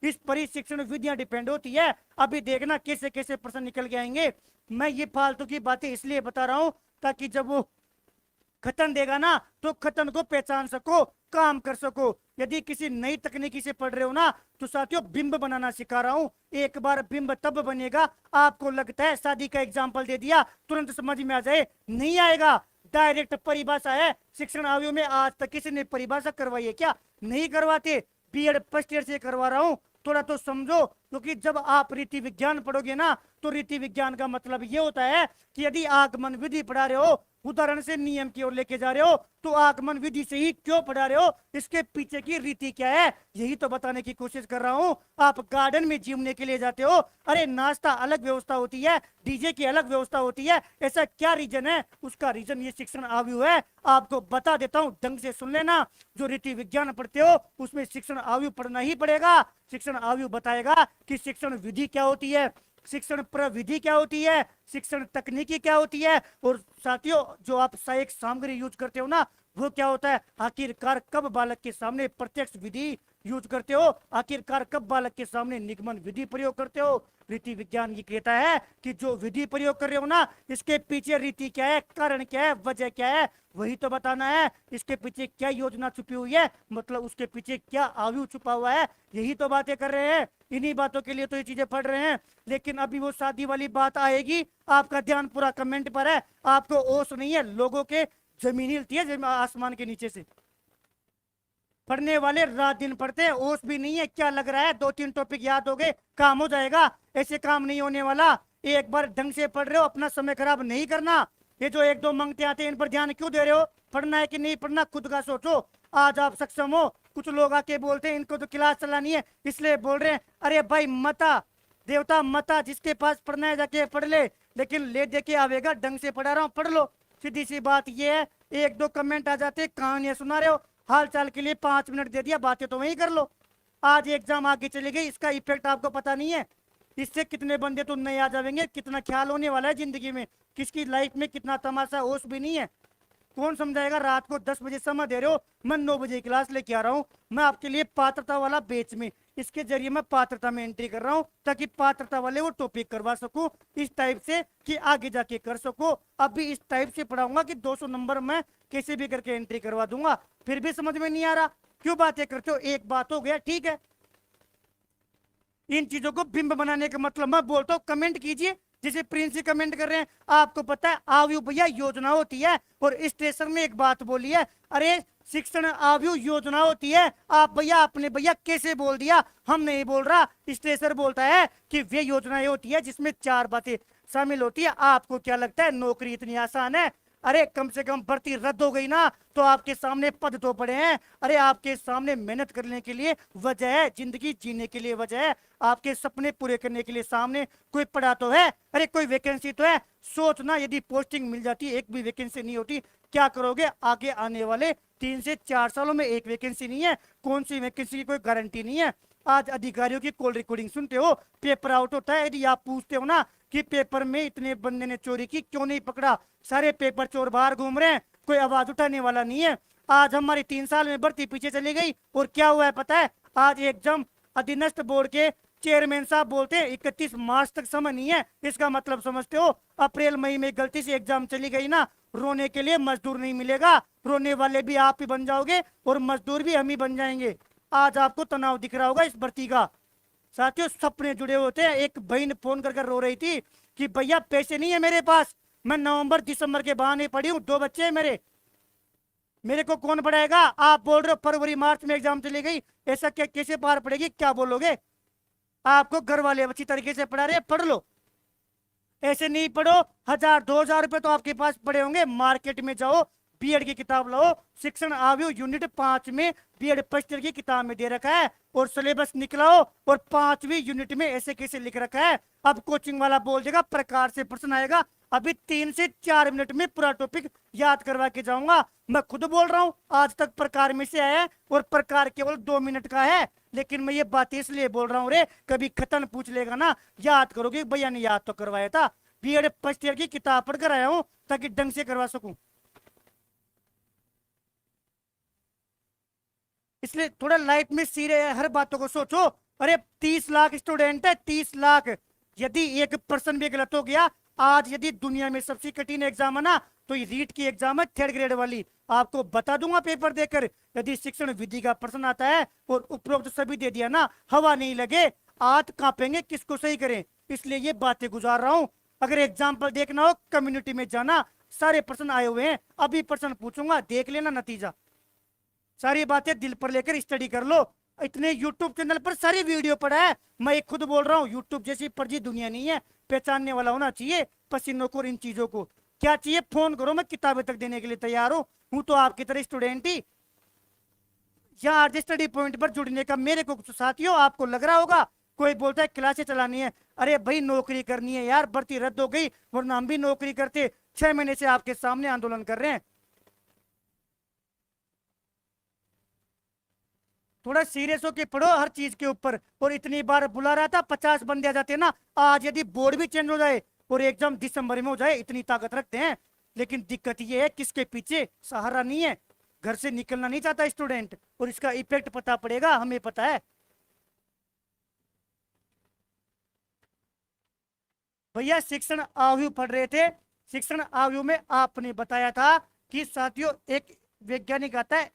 इस पर ही शिक्षण विधियां डिपेंड होती है। अभी देखना कैसे कैसे प्रश्न निकल के आएंगे। मैं ये फालतू की बातें इसलिए बता रहा हूं ताकि जब वो खतन देगा ना तो खतन को पहचान सको, काम कर सको। यदि किसी नई तकनीकी से पढ़ रहे हो ना तो साथियों बिंब बनाना सिखा रहा हूं। एक बार बिंब तब बनेगा आपको लगता है शादी का एग्जाम्पल दे दिया तुरंत समझ में आ जाए, नहीं आएगा। डायरेक्ट परिभाषा है। शिक्षण आयु में आज तक किसी ने परिभाषा करवाई है क्या? नहीं करवाते। बीएड फर्स्ट ईयर से करवा रहा हूं, थोड़ा तो समझो। क्योंकि जब आप रीति विज्ञान पढ़ोगे ना तो रीति विज्ञान का मतलब ये होता है कि यदि आगमन विधि पढ़ा रहे हो, उदाहरण से नियम की ओर लेके जा रहे हो, तो आगमन विधि से ही क्यों पढ़ा रहे हो, इसके पीछे की रीति क्या है, यही तो बताने की कोशिश कर रहा हूं। आप गार्डन में घूमने के लिए जाते हो, अरे नाश्ता अलग व्यवस्था होती है, डीजे की अलग व्यवस्था होती है, ऐसा क्या रीजन है? उसका रीजन ये शिक्षण आयु है। आपको बता देता हूं, ढंग से सुन लेना। जो रीति विज्ञान पढ़ते हो उसमें शिक्षण आयु पढ़ना ही पड़ेगा। शिक्षण आयु बताएगा कि शिक्षण विधि क्या होती है, शिक्षण प्रविधि क्या होती है, शिक्षण तकनीकी क्या होती है, और साथियों जो आप सहायक सामग्री यूज करते हो ना वो क्या होता है। आखिरकार कब बालक के सामने प्रत्यक्ष विधि यूज करते हो, आखिरकार कब बालक के सामने निगमन विधि प्रयोग करते हो। रीति विज्ञान ये कहता है कि जो विधि प्रयोग कर रहे हो ना इसके पीछे रीति क्या है, कारण क्या है, वजह क्या है, वही तो बताना है। इसके पीछे क्या योजना छुपी हुई है, मतलब उसके पीछे क्या आयु छुपा हुआ है, यही तो बातें कर रहे हैं। इन्हीं बातों के लिए तो ये चीजें पढ़ रहे हैं। लेकिन अभी वो शादी वाली बात आएगी, आपका ध्यान पूरा कमेंट पर है। आपको ओस नहीं है, लोगों के जमीन हिलती है आसमान के नीचे से। पढ़ने वाले रात दिन पढ़ते हैं, ओस भी नहीं है। क्या लग रहा है 2-3 टॉपिक याद हो गए काम हो जाएगा? ऐसे काम नहीं होने वाला। एक बार ढंग से पढ़ रहे हो, अपना समय खराब नहीं करना। ये जो 1-2 मंगते आते हैं इन पर ध्यान क्यों दे रहे हो? पढ़ना है कि नहीं पढ़ना खुद का सोचो। आज आप सक्षम हो। कुछ लोग आके बोलते हैं इनको तो क्लास चलानी है इसलिए बोल रहे हैं। अरे भाई मता देवता मता, जिसके पास पढ़ना है जाके पढ़ ले, लेकिन ले दे के आवेगा। ढंग से पढ़ा रहा हूँ, पढ़ लो। सीधी सी बात ये है। 1-2 कमेंट आ जाते, कहानियां सुना रहे हो, हाल चाल के लिए 5 मिनट दे दिया, बातें तो वही कर लो। आज एग्जाम आगे चली गई, इसका इफेक्ट आपको पता नहीं है। इससे कितने बंदे तो नए आ जाएंगे, कितना ख्याल होने वाला है जिंदगी में, किसकी लाइफ में कितना तमाशा, होश भी नहीं है। कौन समझाएगा? रात को 10 बजे समय दे रहे हो, मैं 9 बजे क्लास लेके आ रहा हूँ। मैं आपके लिए पात्रता वाला बेच में, इसके जरिए मैं पात्रता में एंट्री कर रहा हूँ ताकि पात्रता वाले वो टॉपिक करवा सकूं इस टाइप से कि आगे जाके कर सको। अब भी इस टाइप से पढ़ाऊंगा कि 200 नंबर मैं कैसे भी करके एंट्री करवा दूंगा। फिर भी समझ में नहीं आ रहा, क्यों बातें करते हो? एक बात हो गया, ठीक है। इन चीजों को बिंब बनाने का मतलब मैं बोलता हूँ कमेंट कीजिए, जैसे प्रिंस जी कमेंट कर रहे हैं। आपको पता है आयु भैया योजना होती है, और स्टेशन में एक बात बोली है, अरे शिक्षण आयु योजना होती है। आप भैया आपने भैया कैसे बोल दिया? हम नहीं बोल रहा, स्टेशन बोलता है कि वे योजनाएं होती है जिसमें 4 बातें शामिल होती है। आपको क्या लगता है नौकरी इतनी आसान है? अरे कम से कम भर्ती रद्द हो गई ना तो आपके सामने पद तो पड़े हैं। अरे आपके सामने मेहनत करने के लिए वजह है, जिंदगी जीने के लिए वजह है, आपके सपने पूरे करने के लिए सामने कोई पड़ा तो है। अरे कोई वैकेंसी तो है। सोचना यदि पोस्टिंग मिल जाती, एक भी वैकेंसी नहीं होती, क्या करोगे? आगे आने वाले 3 से 4 सालों में एक वैकेंसी नहीं है, कौन सी वैकेंसी की कोई गारंटी नहीं है। आज अधिकारियों की कॉल रिकॉर्डिंग सुनते हो, पेपर आउट होता है, यदि आप पूछते हो ना कि पेपर में इतने बंदे ने चोरी की क्यों नहीं पकड़ा, सारे पेपर चोर बाहर घूम रहे हैं, कोई आवाज उठाने वाला नहीं है। आज हमारी 3 साल में भर्ती पीछे चली गई, और क्या हुआ है पता है? आज एग्जाम अधीनस्थ बोर्ड के चेयरमैन साहब बोलते हैं 31 मार्च तक समय नहीं है। इसका मतलब समझते हो? अप्रैल मई में गलती से एग्जाम चली गई ना, रोने के लिए मजदूर नहीं मिलेगा, रोने वाले भी आप ही बन जाओगे और मजदूर भी हम ही बन जाएंगे। आज आपको तनाव दिख रहा होगा इस भर्ती का। साथियों सपने जुड़े होते हैं। एक बहन फोन कर रो रही थी कि भैया पैसे नहीं है मेरे पास, मैं नवंबर दिसंबर के बहाने पढ़ी हूँ, 2 बच्चे हैं मेरे को कौन पढ़ाएगा? आप बोल रहे हो फरवरी मार्च में एग्जाम चली गई, ऐसा क्या कैसे पार पड़ेगी, क्या बोलोगे? आपको घर वाले अच्छी तरीके से पढ़ा रहे, पढ़ लो। ऐसे नहीं पढ़ो, 1000-2000 रुपए तो आपके पास पड़े होंगे, मार्केट में जाओ, बीएड की किताब लाओ। शिक्षण आयु यूनिट 5 में बीएड फर्स्ट ईयर की किताब में दे रखा है, और सिलेबस निकलाओ, और 5वीं यूनिट में ऐसे कैसे लिख रखा है। अब कोचिंग वाला बोल देगा प्रकार से प्रश्न आएगा, अभी 3 से 4 मिनट में पूरा टॉपिक याद करवा के जाऊंगा। मैं खुद बोल रहा हूं आज तक प्रकार में से आया है, और प्रकार केवल 2 मिनट का है। लेकिन मैं ये बात इसलिए बोल रहा हूँ रे, कभी खतन पूछ लेगा ना याद करोगे, भैया ने याद तो करवाया था। बीएड फर्स्ट ईयर की किताब पढ़ कर आया हूं ताकि ढंग से करवा सकूं। इसलिए थोड़ा लाइफ में सीरियस हर बातों को सोचो। अरे 30 लाख स्टूडेंट है, 30 लाख। यदि 1% भी गलत हो गया, आज यदि दुनिया में सबसे कठिन एग्जाम है ना, तो ये रीट की एग्जाम है, 3rd ग्रेड वाली। आपको बता दूंगा पेपर देकर, यदि शिक्षण विधि का प्रश्न आता है और उपरोक्त सभी दे दिया ना, हवा नहीं लगे, हाथ कांपेंगे किसको सही करें। इसलिए ये बातें गुजार रहा हूं। अगर एग्जाम्पल देखना हो, कम्युनिटी में जाना, सारे प्रश्न आए हुए हैं, अभी प्रश्न पूछूंगा, देख लेना नतीजा। सारी बातें दिल पर लेकर स्टडी कर लो। इतने यूट्यूब चैनल पर सारी वीडियो पड़ा है। मैं एक खुद बोल रहा हूँ, यूट्यूब जैसी फर्जी दुनिया नहीं है। पहचानने वाला होना चाहिए पसीनों को और इन चीजों को। क्या चाहिए, फोन करो, मैं किताबें तक देने के लिए तैयार हूँ तो आपकी तरह स्टूडेंट ही। यहाँ आरजे स्टडी पॉइंट पर जुड़ने का मेरे को साथियों आपको लग रहा होगा, कोई बोलता है क्लासें चलानी है। अरे भाई नौकरी करनी है यार, भर्ती रद्द हो गई, वरना हम भी नौकरी करते। 6 महीने से आपके सामने आंदोलन कर रहे हैं। थोड़ा सीरियस होके पढ़ो हर चीज के ऊपर। और इतनी बार बुला रहा था, 50 बंदे आ जाते ना। आज यदि बोर्ड भी चेंज हो जाए और एग्जाम दिसंबर में हो जाए, इतनी ताकत रखते हैं। लेकिन दिक्कत ये है, किसके पीछे सहारा नहीं है। घर से निकलना नहीं चाहता स्टूडेंट, और इसका इफेक्ट पता पड़ेगा, हमें पता है। भैया शिक्षण आयु पढ़ रहे थे। शिक्षण आयु में आपने बताया था कि साथियों, एक वैज्ञानिक आता है